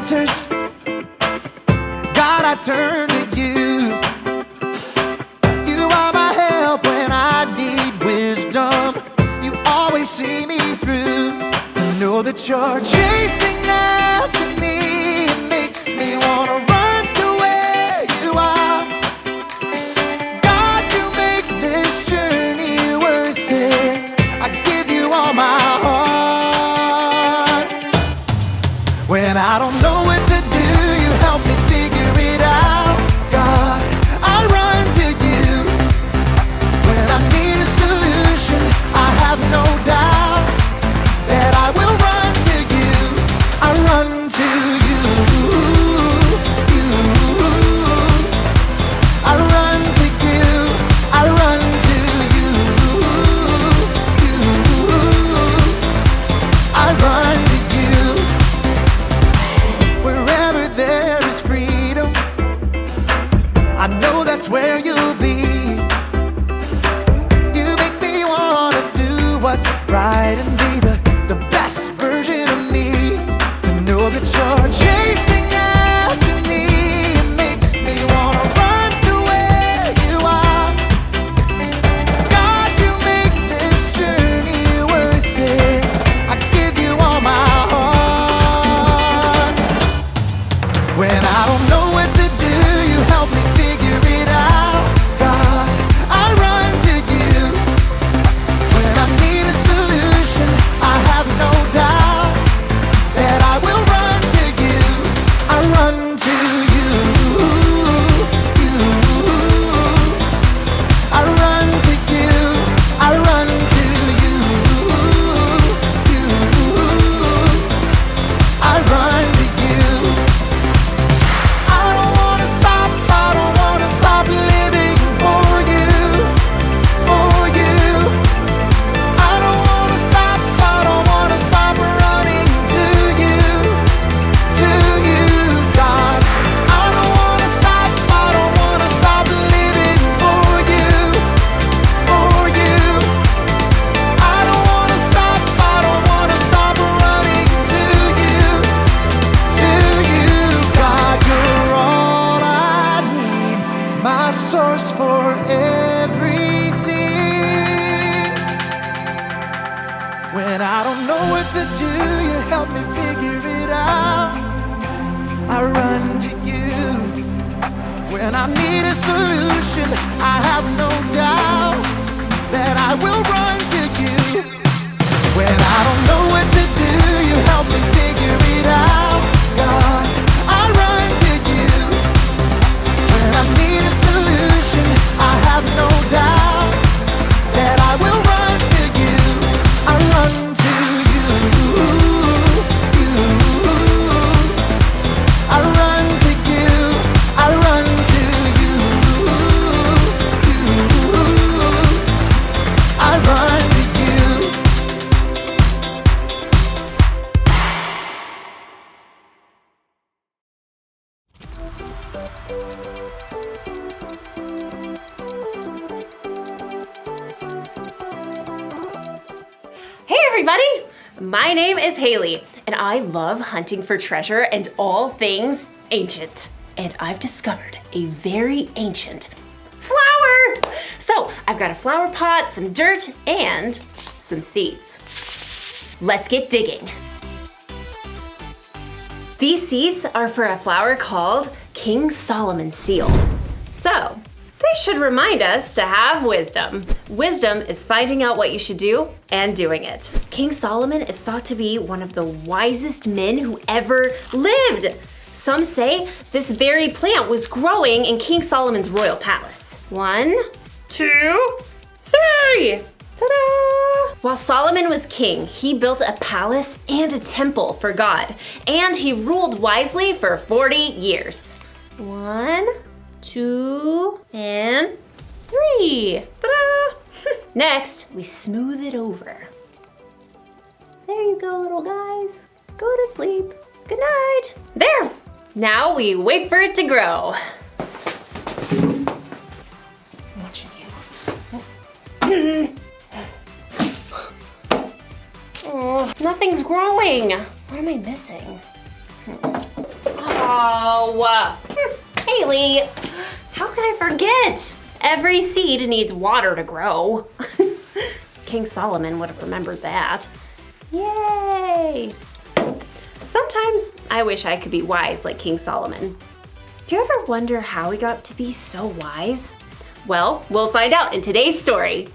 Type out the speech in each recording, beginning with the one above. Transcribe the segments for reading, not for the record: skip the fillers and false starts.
answers. God, I turn to you. You are my help when I need wisdom. You always see me through. To know that you're chasing after me, it makes me wanna run to where you are. God, you make this journey worth it. I give you all my heart. When I don't know what to do, you help me figure it out. God, I run to you. When I need a solution, I have no doubt that I will run to you. I run to you. I run to you. I run to you. I run to you. Wherever there is freedom, I know that's where you'll be. You make me wanna do what's right and be the best version of me. To know that you're chasing after me, it makes me wanna run to where you are. God, you make this journey worth it. I give you all my heart. When I don't know what to do, you help me figure it out. God, I run to you. When I need a solution, I have no doubt that I will run to you. I run to you. I run to you. I run to you. I run to you. I don't wanna stop, I don't wanna stop living for you, for you. I don't wanna stop, I don't wanna stop running to you, God. I don't wanna stop, I don't wanna stop living for you, for you. I don't wanna stop, I don't wanna stop running to you, God. You're all I need, my source for everything. When I don't know what to do, you help me figure it out. I run to you. When I need a solution, I have no doubt that I will run to you. When I don't know what to do, you help me figure it out. God, I run to you. When I need a solution, I have no doubt that I will run to you. I run to you. I run to you. I run to you. I run to you. Hey everybody! My name is Haley, and I love hunting for treasure and all things ancient. And I've discovered a very ancient flower! So I've got a flower pot, some dirt, and some seeds. Let's get digging. These seeds are for a flower called King Solomon's seal. So, they should remind us to have wisdom. Wisdom is finding out what you should do and doing it. King Solomon is thought to be one of the wisest men who ever lived. Some say this very plant was growing in King Solomon's royal palace. 1, 2, 3! Ta-da! While Solomon was king, he built a palace and a temple for God, and he ruled wisely for 40 years. 1, 2, and 3. Ta-da! Next, we smooth it over. There you go, little guys. Go to sleep. Good night. There! Now we wait for it to grow. I'm watching you. Oh, nothing's growing. What am I missing? Oh, Haley, how could I forget? Every seed needs water to grow. King Solomon would have remembered that. Yay! Sometimes I wish I could be wise like King Solomon. Do you ever wonder how he got to be so wise? Well, we'll find out in today's story.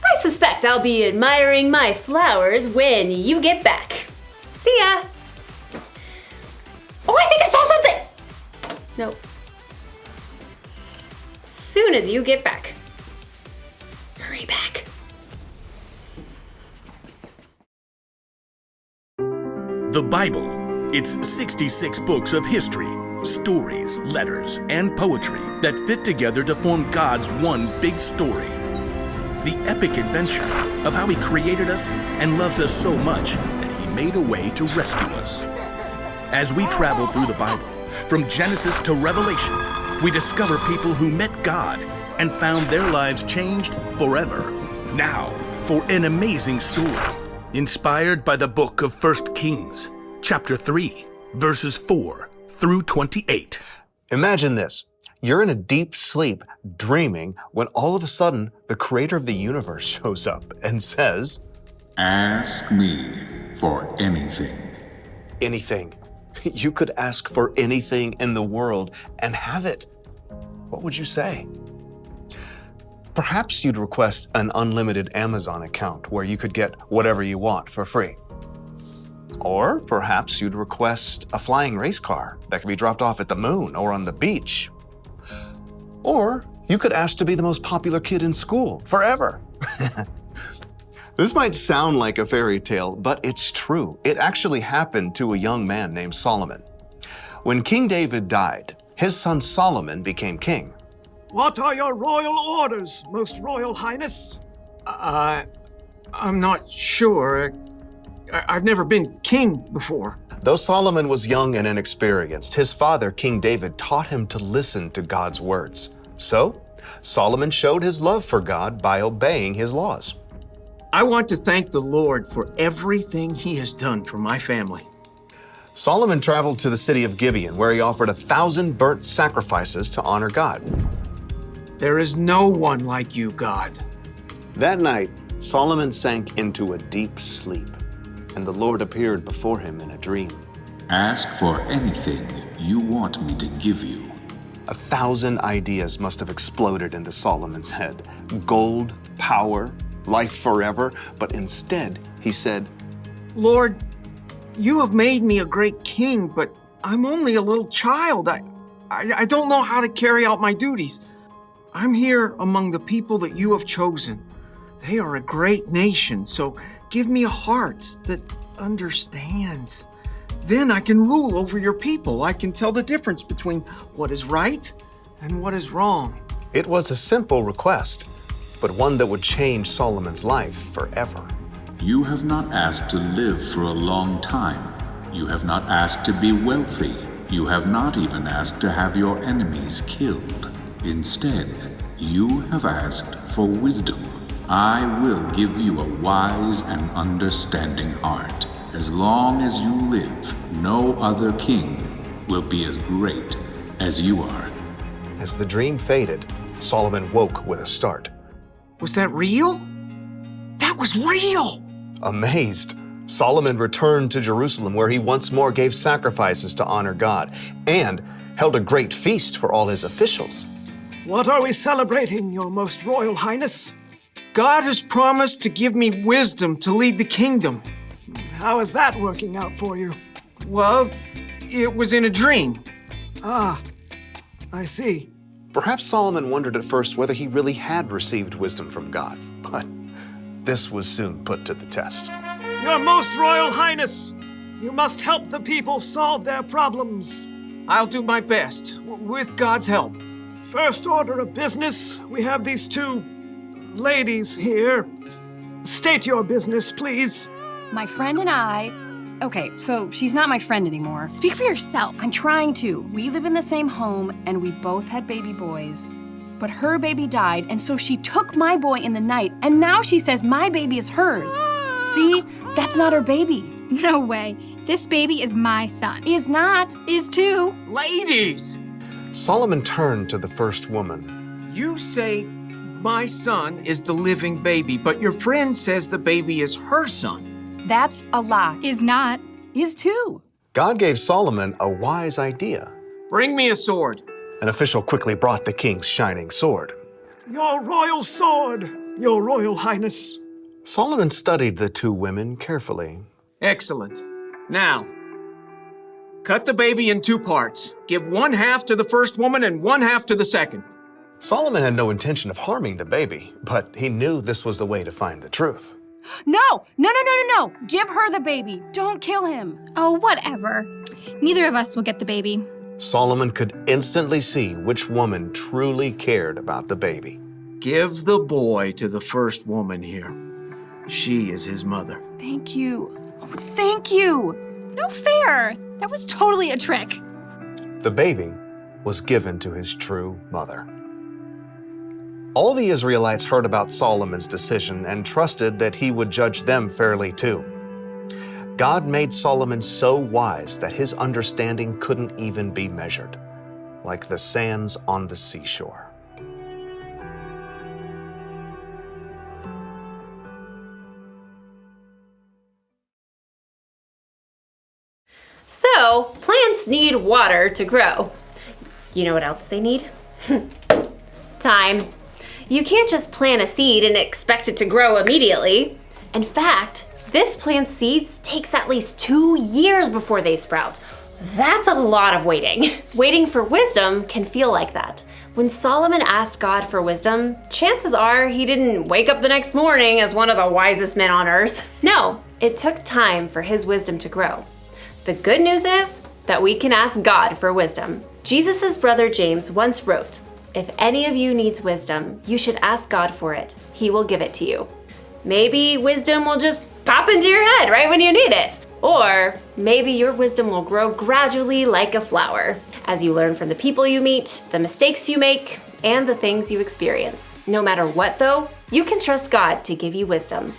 I suspect I'll be admiring my flowers when you get back. See ya! Oh, I think I saw something! Nope. Soon as you get back. Hurry back. The Bible. It's 66 books of history, stories, letters, and poetry that fit together to form God's one big story. The epic adventure of how He created us and loves us so much that He made a way to rescue us. As we travel through the Bible, from Genesis to Revelation, we discover people who met God and found their lives changed forever. Now, for an amazing story, inspired by the book of 1 Kings, chapter 3, verses 4 through 28. Imagine this. You're in a deep sleep, dreaming, when all of a sudden, the creator of the universe shows up and says, Ask me for anything. anything. You could ask for anything in the world and have it. What would you say? Perhaps you'd request an unlimited Amazon account where you could get whatever you want for free. Or perhaps you'd request a flying race car that could be dropped off at the moon or on the beach. Or you could ask to be the most popular kid in school forever. This might sound like a fairy tale, but it's true. It actually happened to a young man named Solomon. When King David died, his son Solomon became king. What are your royal orders, Most Royal Highness? I'm not sure. I've never been king before. Though Solomon was young and inexperienced, his father, King David, taught him to listen to God's words. So, Solomon showed his love for God by obeying his laws. I want to thank the Lord for everything He has done for my family. Solomon traveled to the city of Gibeon, where he offered 1,000 burnt sacrifices to honor God. There is no one like you, God. That night, Solomon sank into a deep sleep, and the Lord appeared before him in a dream. Ask for anything you want me to give you. 1,000 ideas must have exploded into Solomon's head. Gold, power, life forever. But instead, he said, Lord, you have made me a great king, but I'm only a little child. I don't know how to carry out my duties. I'm here among the people that you have chosen. They are a great nation, so give me a heart that understands. Then I can rule over your people. I can tell the difference between what is right and what is wrong. It was a simple request, but one that would change Solomon's life forever. You have not asked to live for a long time. You have not asked to be wealthy. You have not even asked to have your enemies killed. Instead, you have asked for wisdom. I will give you a wise and understanding heart. As long as you live, no other king will be as great as you are. As the dream faded, Solomon woke with a start. Was that real? That was real! Amazed, Solomon returned to Jerusalem, where he once more gave sacrifices to honor God and held a great feast for all his officials. What are we celebrating, Your Most Royal Highness? God has promised to give me wisdom to lead the kingdom. How is that working out for you? Well, it was in a dream. Ah, I see. Perhaps Solomon wondered at first whether he really had received wisdom from God, but this was soon put to the test. Your Most Royal Highness, you must help the people solve their problems. I'll do my best, with God's help. First order of business, we have these two ladies here. State your business, please. My friend and I... Okay, so she's not my friend anymore. Speak for yourself. I'm trying to. We live in the same home, and we both had baby boys. But her baby died, and so she took my boy in the night, and now she says my baby is hers. See? That's not her baby. No way. This baby is my son. Is not. Is too. Ladies! Solomon turned to the first woman. You say my son is the living baby, but your friend says the baby is her son. That's a lie. Is not. Is too. God gave Solomon a wise idea. Bring me a sword. An official quickly brought the king's shining sword. Your royal sword, your royal highness. Solomon studied the two women carefully. Excellent. Now, cut the baby in 2 parts. Give 1/2 to the first woman and 1/2 to the second. Solomon had no intention of harming the baby, but he knew this was the way to find the truth. No. Give her the baby. Don't kill him. Oh, whatever. Neither of us will get the baby. Solomon could instantly see which woman truly cared about the baby. Give the boy to the first woman here. She is his mother. Thank you. Oh, thank you. No fair. That was totally a trick. The baby was given to his true mother. All the Israelites heard about Solomon's decision and trusted that he would judge them fairly too. God made Solomon so wise that his understanding couldn't even be measured, like the sands on the seashore. So, plants need water to grow. You know what else they need? Time. You can't just plant a seed and expect it to grow immediately. In fact, this plant's seeds takes at least 2 years before they sprout. That's a lot of waiting. Waiting for wisdom can feel like that. When Solomon asked God for wisdom, chances are he didn't wake up the next morning as one of the wisest men on earth. No, it took time for his wisdom to grow. The good news is that we can ask God for wisdom. Jesus' brother James once wrote, "If any of you needs wisdom, you should ask God for it. He will give it to you." Maybe wisdom will just pop into your head right when you need it. Or maybe your wisdom will grow gradually like a flower as you learn from the people you meet, the mistakes you make, and the things you experience. No matter what though, you can trust God to give you wisdom.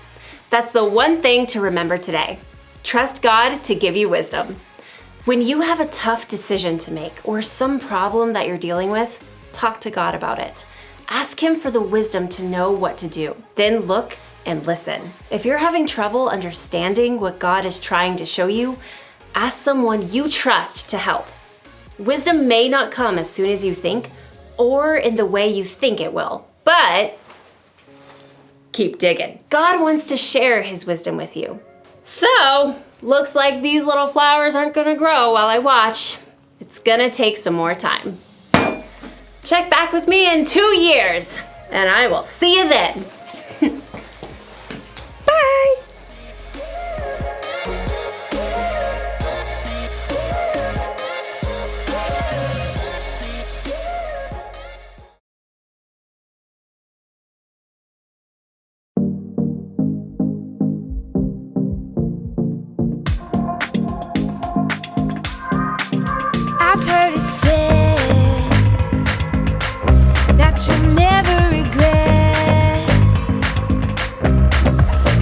That's the one thing to remember today. Trust God to give you wisdom. When you have a tough decision to make or some problem that you're dealing with, talk to God about it. Ask Him for the wisdom to know what to do. Then look and listen. If you're having trouble understanding what God is trying to show you, ask someone you trust to help. Wisdom may not come as soon as you think or in the way you think it will, but keep digging. God wants to share His wisdom with you. So, looks like these little flowers aren't gonna grow while I watch. It's gonna take some more time. Check back with me in 2 years, and I will see you then. Bye! I've heard it said that you'll never regret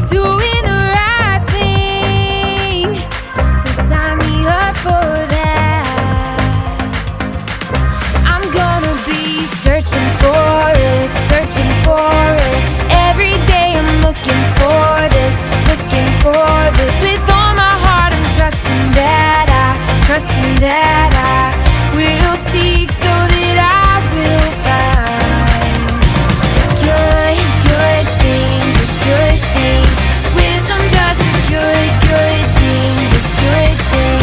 doing the right thing. So sign me up for that. I'm gonna be searching for it, searching for it. Every day I'm looking for this, looking for this. With all my heart I'm trusting that I will seek so that I will find good, good thing, the good thing. Wisdom does the good, good thing, the good thing.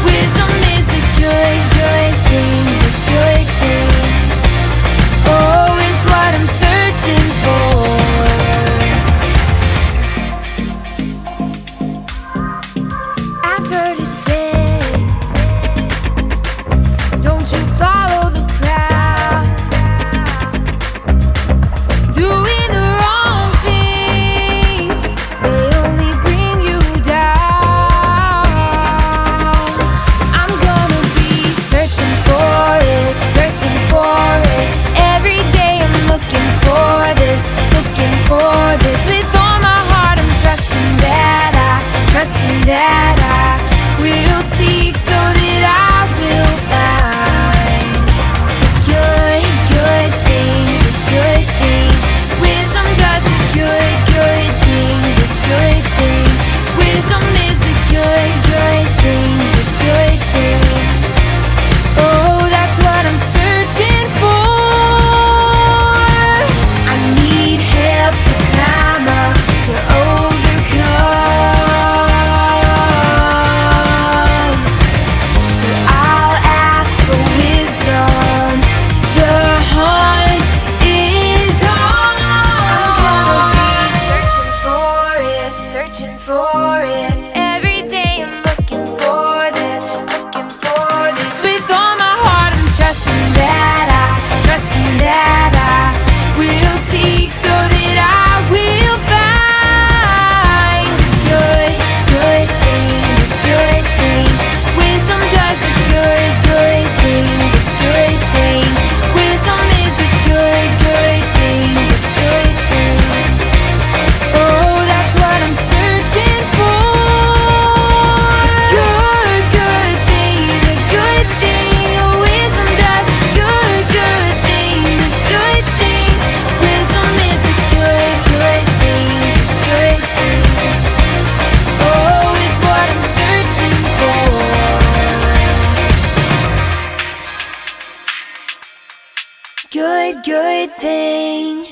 Wisdom is the good, good thing, the good thing. Oh, it's what I'm searching for. I've heard it said good thing.